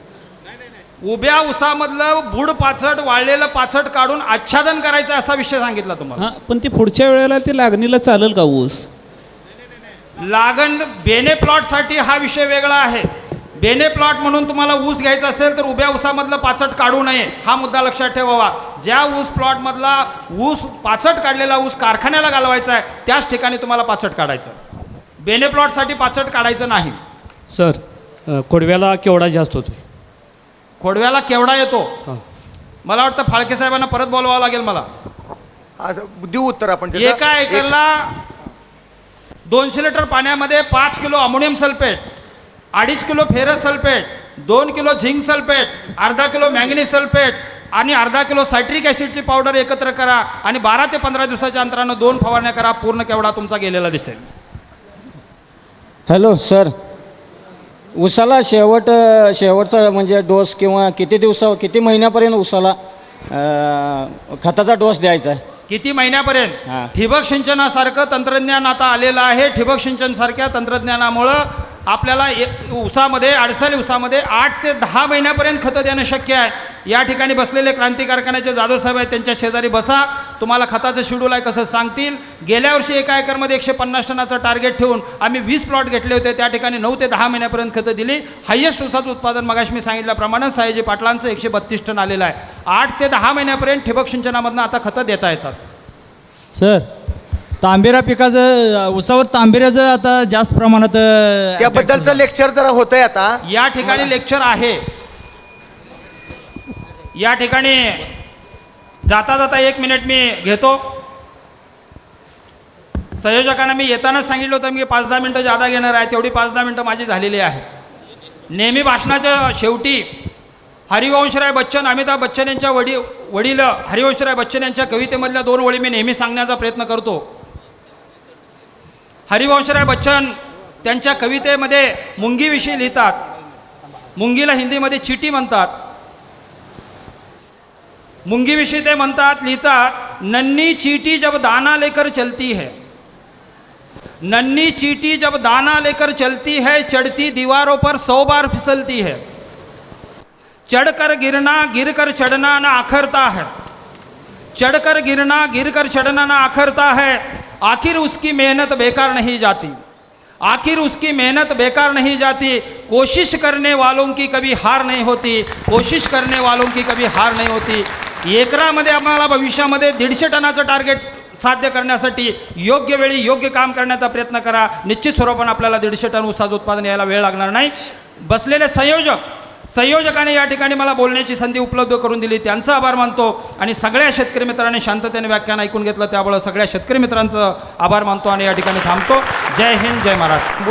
उभ्या ऊसामधलं बुड पाचट वाळलेलं पाचट काढून आच्छादन करायचं असा विषय सांगितला तुम्हाला. हां, पण ते पुढच्या वेळेला ते लागणीला चालेल का ऊस? लागण बेने प्लॉटसाठी हा विषय वेगळा आहे. बेने प्लॉट म्हणून तुम्हाला ऊस घ्यायचा असेल तर उभ्या ऊसामधलं पाचट काढू नये हा मुद्दा लक्षात ठेवावा. ज्या ऊस प्लॉटमधला ऊस पाचट काढलेला ऊस कारखान्याला घालवायचा आहे त्याच ठिकाणी तुम्हाला पाचट काढायचं. बेने प्लॉटसाठी पाचट काढायचं नाही. सर खोडव्याला केवढा जास्त होतो? खोडव्याला केवढा येतो? हां. मला वाटतं फाळके साहेबांना परत बोलवावं लागेल मला. देऊ उत्तर आपण त्याचं. एका एकरला 200 लिटर पाण्यामध्ये 5 kilo ammonium sulphate, 2.5 kilo ferrous sulphate, 2 kilo zinc sulphate, अर्धा किलो मॅंगनीज सल्फेट, आणि अर्धा किलो सायट्रिक ॲसिडची पावडर एकत्र करा आणि 12 ते 15 दिवसाच्या अंतरानं 2 फवारण्या करा. पूर्ण केवढा तुमचा गेलेला दिसेल. हॅलो सर, उसाला शेवटचा म्हणजे डोस किंवा किती महिन्यापर्यंत उसाला खताचा डोस द्यायचा आहे? किती महिन्यापर्यंत? हां. ठिबक सिंचनासारखं तंत्रज्ञान आता आलेलं आहे. ठिबक सिंचनसारख्या तंत्रज्ञानामुळं आपल्याला ऊसामध्ये, अडसाली ऊसामध्ये 8 ते 10 महिन्यापर्यंत खतं देणं शक्य आहे. या ठिकाणी बसलेले क्रांती कारखान्याचे जाधव साहेब आहेत, त्यांच्या शेजारी बसा, तुम्हाला खताचं शेड्यूल आहे कसं सांगतील. गेल्या वर्षी एका एकरमध्ये 150 टनाचं टार्गेट ठेवून आम्ही 20 प्लॉट घेतले होते. त्या ठिकाणी 9 ते 10 महिन्यापर्यंत खतं दिली. हायेस्ट ऊसाचं उत्पादन मगाशी मी सांगितल्याप्रमाणे सयाजी पाटलांचं 132 टन आलेलं आहे. 8 ते 10 महिन्यापर्यंत ठिबक सिंचनामधनं आता खतं देता येतात. सर, तांबेरा पिकाचं उसावर तांबेऱ्याचं आता जास्त प्रमाणात त्याबद्दलचं लेक्चर जरा होतंय आता. या ठिकाणी लेक्चर आहे. या ठिकाणी जाता जाता 1 मिनिट मी घेतो. संयोजकांना मी येतानाच सांगितलं होतं मी 5-10 मिनटं जादा घेणार आहे. तेवढी 5-10 मिनटं माझी झालेली आहेत. नेहमी भाषणाच्या शेवटी हरिवंशराय बच्चन, अमिताभ बच्चन यांच्या वडील हरिवंशराय बच्चन यांच्या कवितेमधल्या 2 ओळी मी नेहमी सांगण्याचा प्रयत्न करतो. हरिवंशराय बच्चन त्यांच्या कवितेमध्ये मुंगीविषयी लिहितात. मुंगीला हिंदीमध्ये चीटी म्हणतात. मुंगीविषयी ते लिहितात, नन्ही चीटी जब दाना लेकर चलती है, नन्ही चीटी जब दाना लेकर चलती है, चढ़ती दीवारों पर 100 बार फिसलती है, चढ़कर गिरना गिरकर चढ़ना न आखरता है, चढ़कर गिरना गिरकर चढ़ना न आखरता है, आखिर उसकी मेहनत बेकार नहीं जाती, आखिर उसकी मेहनत बेकार नहीं जाती, कोशिश करने वालों की कभी हार नहीं होती, कोशिश करने वालों की कभी हार नहीं होती. एकरामध्ये आम्हाला भविष्यामध्ये 150 टनाचं टार्गेट साध्य करण्यासाठी योग्य वेळी योग्य काम करण्याचा प्रयत्न करा. निश्चित स्वरूपाने आपल्याला 150 टन ऊसाचं उत्पादन यायला वेळ लागणार नाही. बसलेले संयोजकाने या ठिकाणी मला बोलण्याची संधी उपलब्ध करून दिली, त्यांचा आभार मानतो. आणि सगळ्या शेतकरी मित्रांनी शांततेने व्याख्यान ऐकून घेतलं त्यामुळे सगळ्या शेतकरी मित्रांचं आभार मानतो आणि या ठिकाणी थांबतो. जय हिंद, जय महाराष्ट्र.